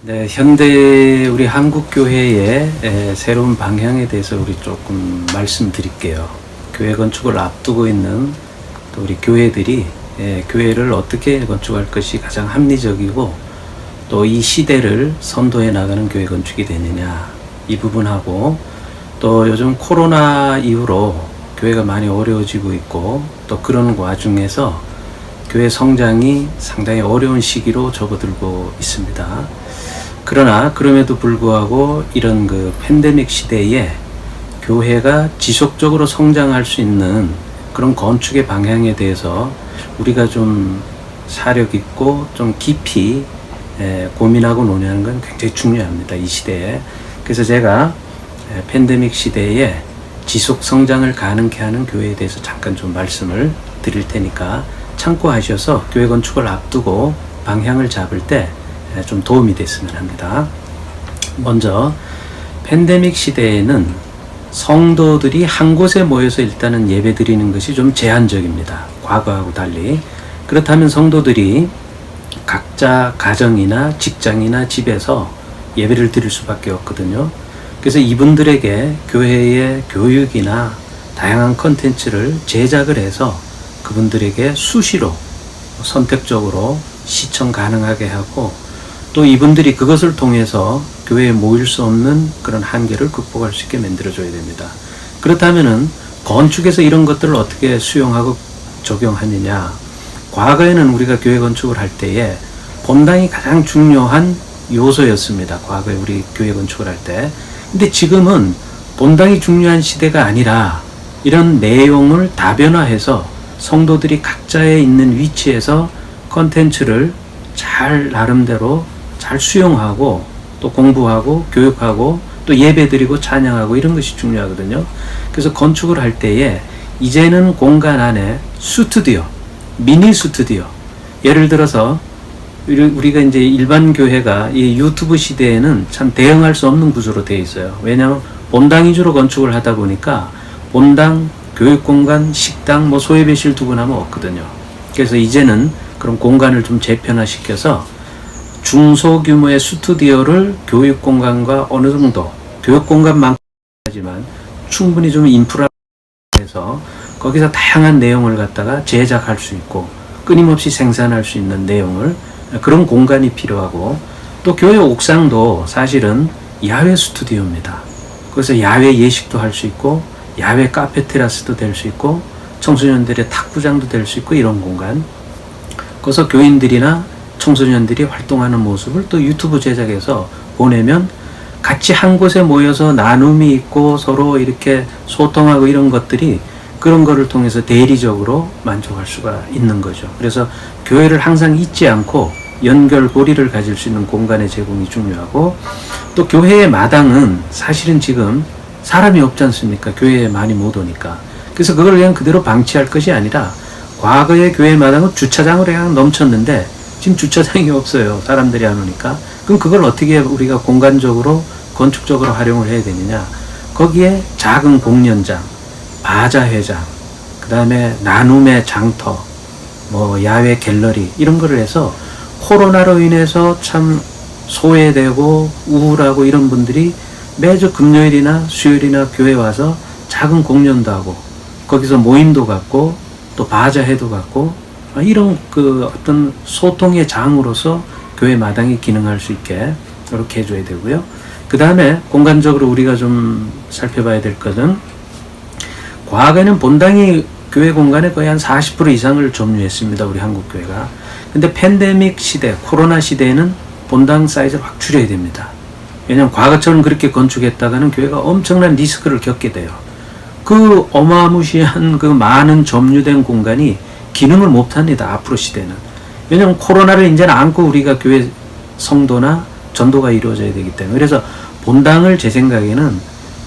네, 현대 우리 한국 교회의 새로운 방향에 대해서 우리 조금 말씀드릴게요. 교회 건축을 앞두고 있는 또 우리 교회들이 교회를 어떻게 건축할 것이 가장 합리적이고 또 이 시대를 선도해 나가는 교회 건축이 되느냐, 이 부분하고 또 요즘 코로나 이후로 교회가 많이 어려워지고 있고 또 그런 와중에서 교회 성장이 상당히 어려운 시기로 접어들고 있습니다. 그러나 그럼에도 불구하고 이런 그 팬데믹 시대에 교회가 지속적으로 성장할 수 있는 그런 건축의 방향에 대해서 우리가 좀 사력 있고 좀 깊이 고민하고 논의하는 건 굉장히 중요합니다, 이 시대에. 그래서 제가 팬데믹 시대에 지속 성장을 가능케 하는 교회에 대해서 잠깐 좀 말씀을 드릴 테니까 참고하셔서 교회 건축을 앞두고 방향을 잡을 때 좀 도움이 됐으면 합니다. 먼저 팬데믹 시대에는 성도들이 한 곳에 모여서 일단은 예배 드리는 것이 좀 제한적입니다, 과거하고 달리. 그렇다면 성도들이 각자 가정이나 직장이나 집에서 예배를 드릴 수밖에 없거든요. 그래서 이분들에게 교회의 교육이나 다양한 컨텐츠를 제작을 해서 그분들에게 수시로 선택적으로 시청 가능하게 하고 또 이분들이 그것을 통해서 교회에 모일 수 없는 그런 한계를 극복할 수 있게 만들어줘야 됩니다. 그렇다면은 건축에서 이런 것들을 어떻게 수용하고 적용하느냐. 과거에는 우리가 교회 건축을 할 때에 본당이 가장 중요한 요소였습니다, 과거에 우리 교회 건축을 할 때. 근데 지금은 본당이 중요한 시대가 아니라 이런 내용을 다변화해서 성도들이 각자의 있는 위치에서 컨텐츠를 잘 나름대로 잘 수용하고 또 공부하고 교육하고 또 예배드리고 찬양하고 이런 것이 중요하거든요. 그래서 건축을 할 때에 이제는 공간 안에 스튜디오, 미니 스튜디오, 예를 들어서 우리가 이제 일반 교회가 이 유튜브 시대에는 참 대응할 수 없는 구조로 되어 있어요. 왜냐하면 본당 위주로 건축을 하다 보니까 본당, 교육공간, 식당, 소예배실 두고 나면 없거든요. 그래서 이제는 그런 공간을 좀 재편화시켜서 중소규모의 스튜디오를 교육공간과 어느 정도, 교육공간만큼 하지만 충분히 좀 인프라해서 거기서 다양한 내용을 갖다가 제작할 수 있고 끊임없이 생산할 수 있는 내용을, 그런 공간이 필요하고, 또 교회 옥상도 사실은 야외 스튜디오입니다. 그래서 야외 예식도 할 수 있고 야외 카페 테라스도 될 수 있고 청소년들의 탁구장도 될 수 있고 이런 공간. 그래서 교인들이나 청소년들이 활동하는 모습을 또 유튜브 제작해서 보내면 같이 한 곳에 모여서 나눔이 있고 서로 이렇게 소통하고 이런 것들이 그런 거를 통해서 대리적으로 만족할 수가 있는 거죠. 그래서 교회를 항상 잊지 않고 연결고리를 가질 수 있는 공간의 제공이 중요하고, 또 교회의 마당은 사실은 지금 사람이 없지 않습니까? 교회에 많이 못 오니까. 그래서 그걸 그냥 그대로 방치할 것이 아니라 과거의 교회 마당은 주차장으로 그냥 넘쳤는데 지금 주차장이 없어요, 사람들이 안 오니까. 그럼 그걸 어떻게 우리가 공간적으로 건축적으로 활용을 해야 되느냐. 거기에 작은 공연장, 바자회장, 그 다음에 나눔의 장터, 야외 갤러리 이런 거를 해서 코로나로 인해서 참 소외되고 우울하고 이런 분들이 매주 금요일이나 수요일이나 교회 와서 작은 공연도 하고 거기서 모임도 갖고 또 바자회도 갖고 이런 그 어떤 소통의 장으로서 교회 마당이 기능할 수 있게 이렇게 해줘야 되고요. 그 다음에 공간적으로 우리가 좀 살펴봐야 될 것은, 과거에는 본당이 교회 공간의 거의 한 40% 이상을 점유했습니다, 우리 한국 교회가. 근데 팬데믹 시대, 코로나 시대에는 본당 사이즈를 확 줄여야 됩니다. 왜냐하면 과거처럼 그렇게 건축했다가는 교회가 엄청난 리스크를 겪게 돼요. 그 어마무시한 그 많은 점유된 공간이 기능을 못합니다, 앞으로 시대는. 왜냐하면 코로나를 이제는 안고 우리가 교회 성도나 전도가 이루어져야 되기 때문에. 그래서 본당을 제 생각에는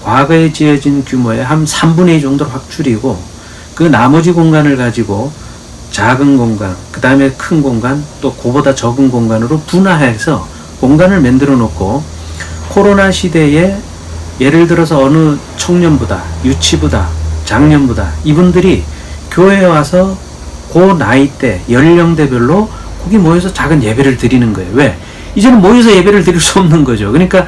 과거에 지어진 규모의 한 3분의 2 정도로 확 줄이고 그 나머지 공간을 가지고 작은 공간, 그 다음에 큰 공간, 또 그보다 적은 공간으로 분화해서 공간을 만들어 놓고, 코로나 시대에 예를 들어서 어느 청년부다, 유치부다, 장년부다 이분들이 교회에 와서 그 나이대, 연령대별로 거기 모여서 작은 예배를 드리는 거예요. 왜? 이제는 모여서 예배를 드릴 수 없는 거죠. 그러니까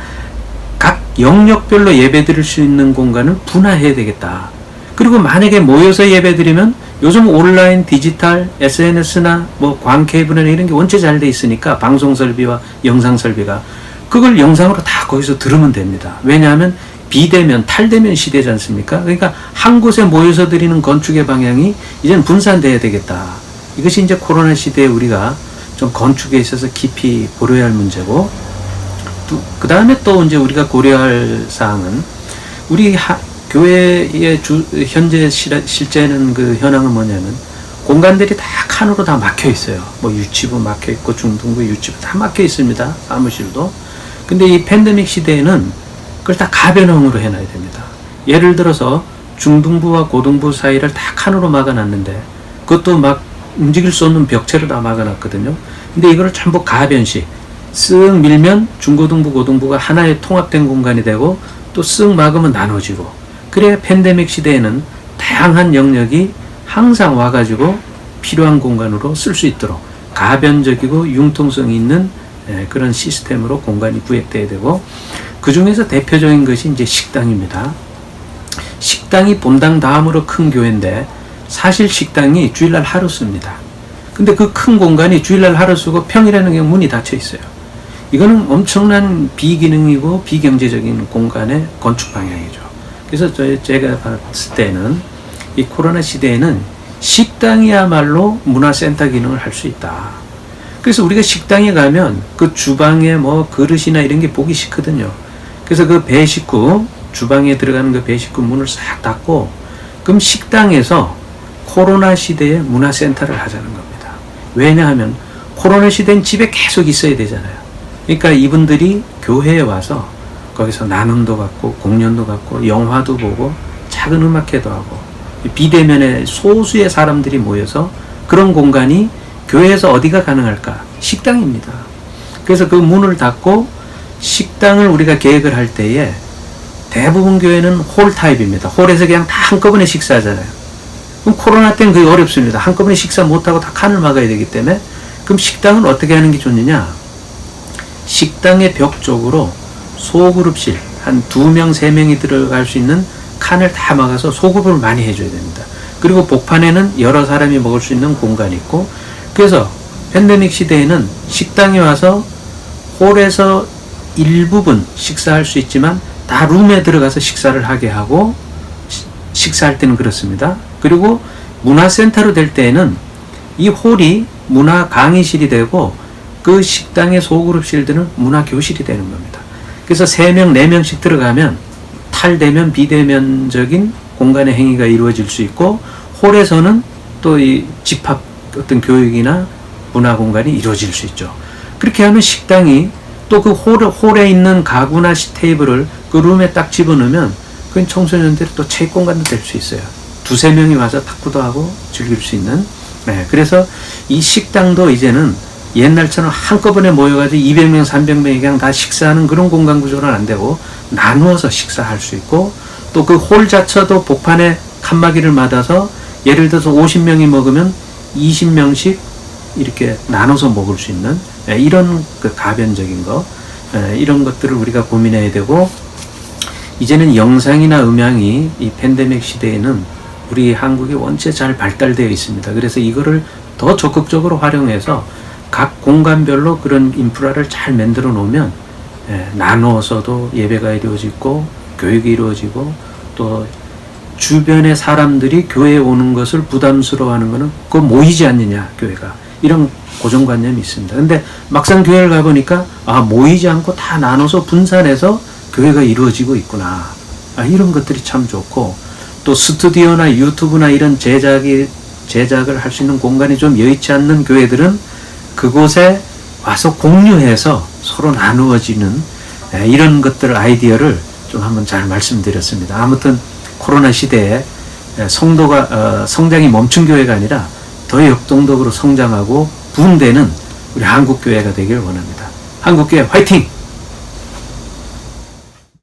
각 영역별로 예배 드릴 수 있는 공간을 분화해야 되겠다. 그리고 만약에 모여서 예배 드리면 요즘 온라인, 디지털, SNS나 뭐 광케이블이나 이런 게 원체 잘 돼 있으니까 방송 설비와 영상 설비가 그걸 영상으로 다 거기서 들으면 됩니다. 왜냐하면 비대면, 탈대면 시대지 않습니까? 그러니까 한 곳에 모여서 드리는 건축의 방향이 이제는 분산돼야 되겠다. 이것이 이제 코로나 시대에 우리가 좀 건축에 있어서 깊이 고려해야 할 문제고, 그 다음에 또 이제 우리가 고려할 사항은 우리 교회의 현재 실제는 그 현황은 뭐냐면 공간들이 다 칸으로 다 막혀 있어요. 뭐 유치부 막혀 있고 중등부 유치부 다 막혀 있습니다. 사무실도. 근데 이 팬데믹 시대에는 그걸 다 가변형으로 해놔야 됩니다. 예를 들어서 중등부와 고등부 사이를 다 칸으로 막아놨는데 그것도 막 움직일 수 없는 벽체로 다 막아놨거든요. 근데 이거를 전부 가변식 쓱 밀면 중고등부 고등부가 하나의 통합된 공간이 되고 또 쓱 막으면 나눠지고, 그래야 팬데믹 시대에는 다양한 영역이 항상 와가지고 필요한 공간으로 쓸 수 있도록 가변적이고 융통성이 있는 그런 시스템으로 공간이 구획돼야 되고, 그 중에서 대표적인 것이 이제 식당입니다. 식당이 본당 다음으로 큰 교회인데 사실 식당이 주일날 하루 씁니다. 근데 그 큰 공간이 주일날 하루 쓰고 평일에는 그냥 문이 닫혀 있어요. 이거는 엄청난 비기능이고 비경제적인 공간의 건축 방향이죠. 그래서 제가 봤을 때는 이 코로나 시대에는 식당이야말로 문화센터 기능을 할 수 있다. 그래서 우리가 식당에 가면 그 주방에 뭐 그릇이나 이런 게 보기 싫거든요. 그래서 그 배식구, 주방에 들어가는 그 배식구 문을 싹 닫고, 그럼 식당에서 코로나 시대의 문화센터를 하자는 겁니다. 왜냐하면 코로나 시대는 집에 계속 있어야 되잖아요. 그러니까 이분들이 교회에 와서 거기서 나눔도 갖고 공연도 갖고 영화도 보고 작은 음악회도 하고, 비대면에 소수의 사람들이 모여서 그런 공간이 교회에서 어디가 가능할까? 식당입니다. 그래서 그 문을 닫고 식당을 우리가 계획을 할 때에 대부분 교회는 홀 타입입니다. 홀에서 그냥 다 한꺼번에 식사하잖아요. 그럼 코로나 때는 그게 어렵습니다. 한꺼번에 식사 못하고 다 칸을 막아야 되기 때문에. 그럼 식당은 어떻게 하는 게 좋느냐? 식당의 벽 쪽으로 소그룹실 한 2명, 3명이 들어갈 수 있는 칸을 다 막아서 소급을 많이 해줘야 됩니다. 그리고 복판에는 여러 사람이 먹을 수 있는 공간이 있고, 그래서 팬데믹 시대에는 식당에 와서 홀에서 일부분 식사할 수 있지만 다 룸에 들어가서 식사를 하게 하고, 식사할 때는 그렇습니다. 그리고 문화센터로 될 때에는 이 홀이 문화 강의실이 되고 그 식당의 소그룹실들은 문화교실이 되는 겁니다. 그래서 3명, 4명씩 들어가면 탈대면, 비대면적인 공간의 행위가 이루어질 수 있고, 홀에서는 또 이 집합 어떤 교육이나 문화 공간이 이루어질 수 있죠. 그렇게 하면 식당이 또 그 홀에 있는 가구나 테이블을 그 룸에 딱 집어넣으면 그건 청소년들이 또 체육 공간도 될 수 있어요. 2-3명이 와서 탁구도 하고 즐길 수 있는. 그래서 이 식당도 이제는 옛날처럼 한꺼번에 모여가지고 200명, 300명이 그냥 다 식사하는 그런 공간 구조는 안 되고 나누어서 식사할 수 있고, 또 그 홀 자체도 복판에 칸막이를 맞아서 예를 들어서 50명이 먹으면 20명씩 이렇게 나눠서 먹을 수 있는 이런 그 가변적인 거, 이런 것들을 우리가 고민해야 되고, 이제는 영상이나 음향이 이 팬데믹 시대에는 우리 한국이 원체 잘 발달되어 있습니다. 그래서 이거를 더 적극적으로 활용해서 각 공간별로 그런 인프라를 잘 만들어 놓으면 나누어서도 예배가 이루어지고 교육이 이루어지고, 또 주변의 사람들이 교회에 오는 것을 부담스러워하는 것은 그거 모이지 않느냐 교회가, 이런 고정관념이 있습니다. 근데 막상 교회를 가보니까 모이지 않고 다 나눠서 분산해서 교회가 이루어지고 있구나, 이런 것들이 참 좋고, 또 스튜디오나 유튜브나 이런 제작을 할 수 있는 공간이 좀 여의치 않는 교회들은 그곳에 와서 공유해서 서로 나누어지는 이런 것들, 아이디어를 좀 한번 잘 말씀드렸습니다. 아무튼 코로나 시대에 성도가 성장이 멈춘 교회가 아니라 더 역동적으로 성장하고 부흥되는 우리 한국교회가 되길 원합니다. 한국교회 화이팅!